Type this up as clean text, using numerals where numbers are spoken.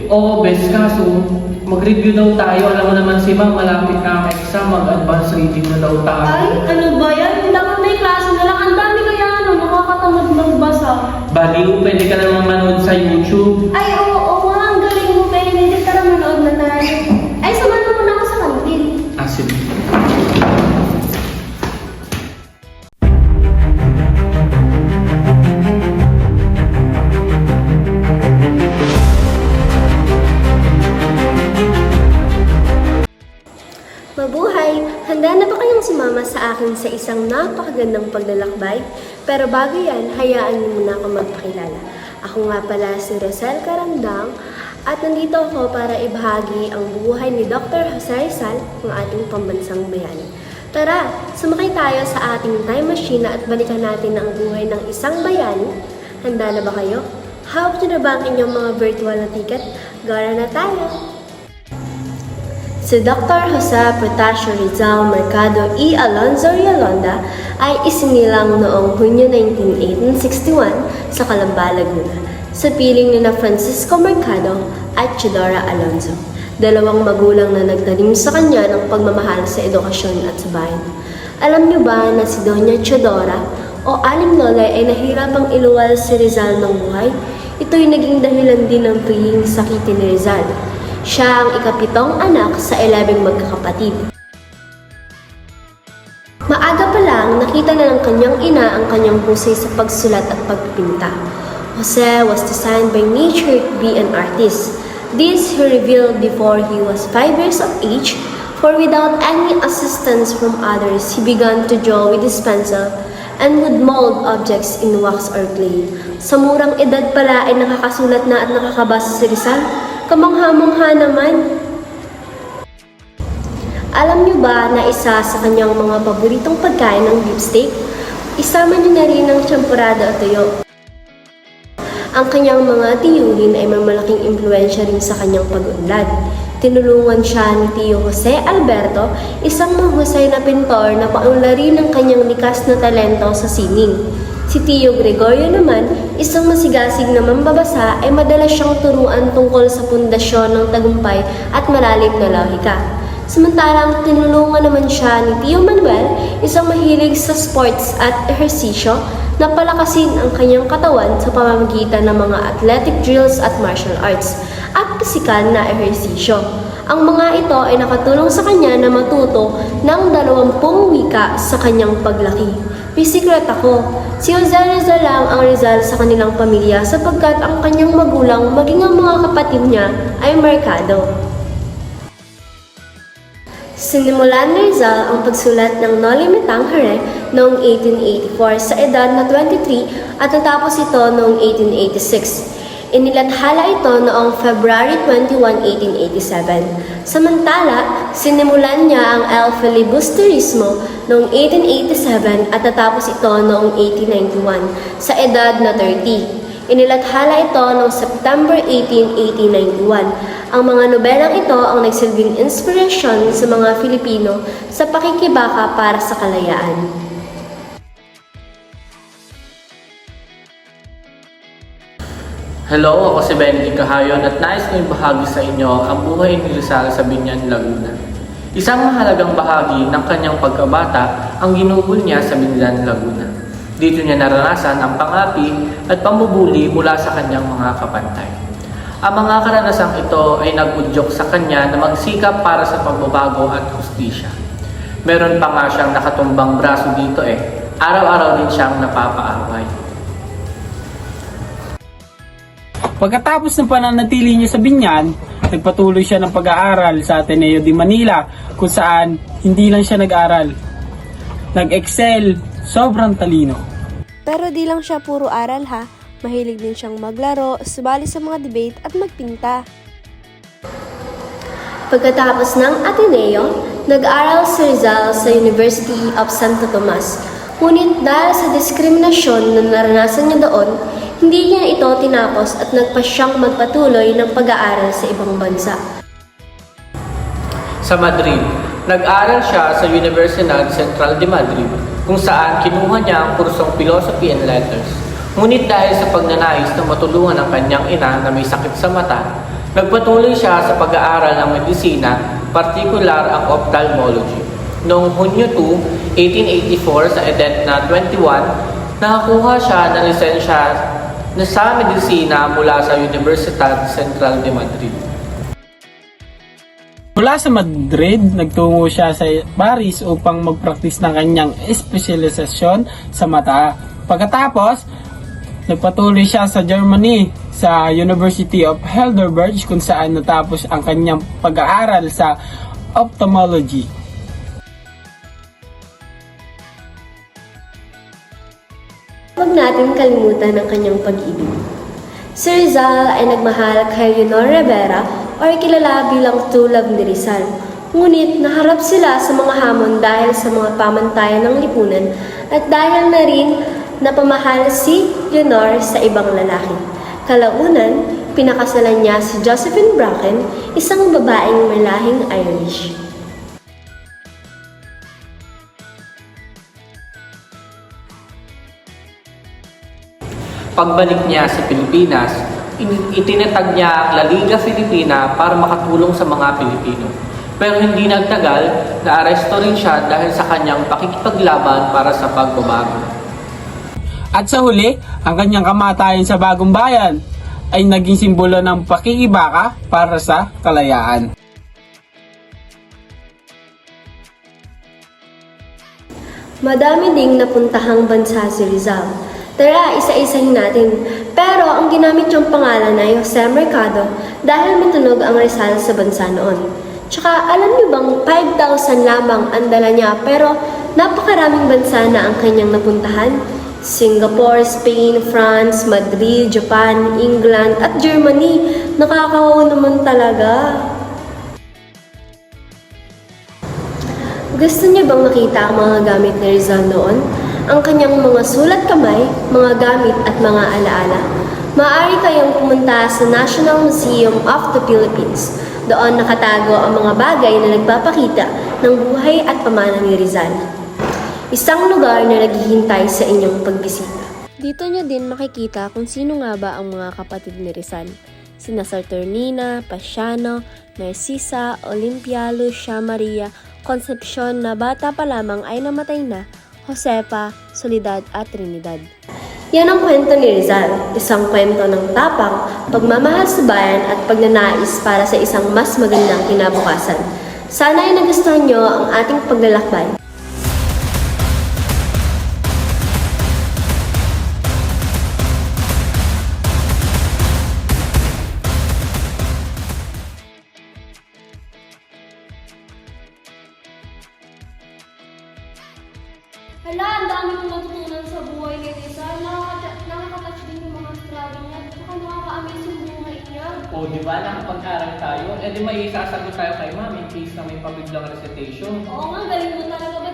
Oo, best kaso, mag-review daw tayo. Alam mo naman si ma'am, malapit na ang exam, mag-advance reading na daw tayo. Ay, ano ba yan? Dapat may klase na lang. Ang dami kaya nakakatamad magbasa. Baliw, pwede ka naman manood sa YouTube. Ay, oo nga, ang galing mo, Benedict. Tara, manood na tayo. Ay, samahan mo muna ako sa kantin. Sige. Mabuhay! Handa na ba kayong sumama sa akin sa isang napakagandang paglalakbay? Pero bago yan, hayaan niyo muna ako magpakilala. Ako nga pala si Rosel Carandang at nandito ako para ibahagi ang buhay ni Dr. Jose Rizal, ang ating pambansang bayani. Tara, sumakay tayo sa ating time machine at balikan natin ang buhay ng isang bayani. Handa na ba kayo? Hawak niyo na ba ang inyong mga virtual na ticket? Gara na tayo! Si Dr. Jose Protasio Rizal Mercado E. Alonzo Yolanda ay isinilang noong Hunyo 19, 1861 sa Calamba, Laguna, sa piling ni Francisco Mercado at Chidora Alonzo, dalawang magulang na nagtanim sa kanya ng pagmamahal sa edukasyon at sa bayan. Alam niyo ba na si Doña Chidora o Aling Lola ay nahirapang iluwal si Rizal ng buhay? Ito'y naging dahilan din ng tuying sakitin ni Rizal. Siya ang ikapitong anak sa 11 magkakapatid. Maaga pa lang, nakita na ng kanyang ina ang kanyang husay sa pagsulat at pagpipinta. Jose was designed by nature to be an artist. This he revealed before he was 5 years of age, for without any assistance from others, he began to draw with his pencil and would mold objects in wax or clay. Sa murang edad pala ay nakakasulat na at nakakabasa si Rizal. Kamangha-mangha naman. Alam niyo ba na isa sa kanyang mga paboritong pagkain ng beef steak? Isama niyo na rin ang champorado at tuyo. Ang kanyang mga tiyuhin ay may malaking impluensya rin sa kanyang pag-unlad. Tinulungan siya ni Tio Jose Alberto, isang mahusay na pintor na paunlari ng kanyang likas na talento sa sining. Si Tio Gregorio naman, isang masigasig na mambabasa ay madalas siyang turuan tungkol sa pundasyon ng tagumpay at malalim na lohika. Samantalang tinulungan naman siya ni Tio Manuel, isang mahilig sa sports at ehersisyo, na palakasin ang kanyang katawan sa pamamagitan ng mga athletic drills at martial arts at pisikal na ehersisyo. Ang mga ito ay nakatulong sa kanya na matuto ng 20 wika sa kanyang paglaki. Pisikret ako, si Jose Rizal lang ang Rizal sa kanilang pamilya sapagkat ang kanyang magulang maging ang mga kapatid niya ay Mercado. Sinimulan ni Rizal ang pagsulat ng Noli Me Tangere noong 1884 sa edad na 23 at natapos ito noong 1886. Inilathala ito noong February 21, 1887. Samantala, sinimulan niya ang El Filibusterismo noong 1887 at natapos ito noong 1891 sa edad na 30. Inilathala ito noong September 18, 1891. Ang mga nobelang ito ang nagsilbing inspirasyon sa mga Filipino sa pakikibaka para sa kalayaan. Hello, ako si Benedict Cahayon at nais kong ibahagi sa inyo ang buhay ni Rizal sa Binyan, Laguna. Isang mahalagang bahagi ng kanyang pagkabata ang ginugol niya sa Binyan, Laguna. Dito niya naranasan ang pangapi at pambubuli mula sa kanyang mga kapantay. Ang mga karanasang ito ay nag-udyok sa kanya na magsikap para sa pagbabago at hustisya. Meron pa nga siyang nakatumbang braso dito Araw-araw din siyang napapaaway. Pagkatapos ng pananatili niya sa Binyan, nagpatuloy siya ng pag-aaral sa Ateneo de Manila kung saan hindi lang siya nag-aral. Nag-excel, sobrang talino. Pero di lang siya puro aral ha, mahilig din siyang maglaro, sumali sa mga debate at magpinta. Pagkatapos ng Ateneo, nag-aral si Rizal sa University of Santo Tomas. Ngunit dahil sa diskriminasyon na naranasan niya doon, hindi niya ito tinapos at nagpa siyang magpatuloy ng pag-aaral sa ibang bansa. Sa Madrid, nag-aral siya sa Universidad Central de Madrid kung saan kinuha niya ang kursong Philosophy and Letters. Ngunit dahil sa pagnanais na matulungan ang kanyang ina na may sakit sa mata, Nagpatuloy siya sa pag-aaral ng medisina, partikular ang ophthalmology. Noong Hunyo 2, 1884 sa edad na 21, nakakuha siya ng lisensya sa medisina mula sa Universidad Central de Madrid. Mula sa Madrid, nagtungo siya sa Paris upang magpraktis ng kanyang espesyalisasyon sa mata. Pagkatapos, nagpatuloy siya sa Germany sa University of Heidelberg kung saan natapos ang kanyang pag-aaral sa ophthalmology. Huwag natin kalimutan ang kanyang pag-ibig. Si Rizal ay nagmahal kay Leonor Rivera o kilala bilang True Love ni Rizal. Ngunit naharap sila sa mga hamon dahil sa mga pamantayan ng lipunan at dahil na rin napamahal si Leonor sa ibang lalaki. Kalaunan, pinakasalan niya si Josephine Bracken, isang babaeng malahing Irish. Pagbalik niya sa Pilipinas, itinatag niya ang La Liga Filipina para makatulong sa mga Pilipino. Pero hindi nagtagal, naaresto rin siya dahil sa kanyang pakikipaglaban para sa pagbabago. At sa huli, ang kanyang kamatayan sa Bagong Bayan ay naging simbolo ng pakikibaka para sa kalayaan. Madami ding napuntahang bansa si Rizal. Tara, isa-isahin natin. Pero ang ginamit niyang pangalan ay Jose Mercado dahil matunog ang Rizal sa bansa noon. Tsaka alam niyo bang 5,000 lamang ang dala niya pero napakaraming bansa na ang kanyang napuntahan? Singapore, Spain, France, Madrid, Japan, England at Germany. Nakakawawa naman talaga. Gusto niyo bang makita ang mga gamit ni Rizal noon? Ang kanyang mga sulat kamay, mga gamit at mga alaala. Maaari kayong pumunta sa National Museum of the Philippines. Doon nakatago ang mga bagay na nagpapakita ng buhay at pamana ni Rizal. Isang lugar na naghihintay sa inyong pagbisita. Dito niyo din makikita kung sino nga ba ang mga kapatid ni Rizal. Sina Saturnina, Pasiano, Narcisa, Olympia, Lucia, Maria, Concepcion na bata pa lamang ay namatay na, Josefa, Soledad at Trinidad. Yan ang kwento ni Rizal, isang kwento ng tapang, pagmamahal sa bayan at pagnanais para sa isang mas magandang kinabukasan. Sana ay nagustuhan niyo ang ating paglalakbay. Hala, ang dami kong natutunan sa buhay ni Rizal. Nakaka-touch din yung mga struggle niya. Saka nakaka-amaze yung buhay niya. O di ba, nakapag-aral tayo? Eh di may isasagot tayo kay ma'am in case na may pabiglang recitation. Oo nga, galing mo talaga.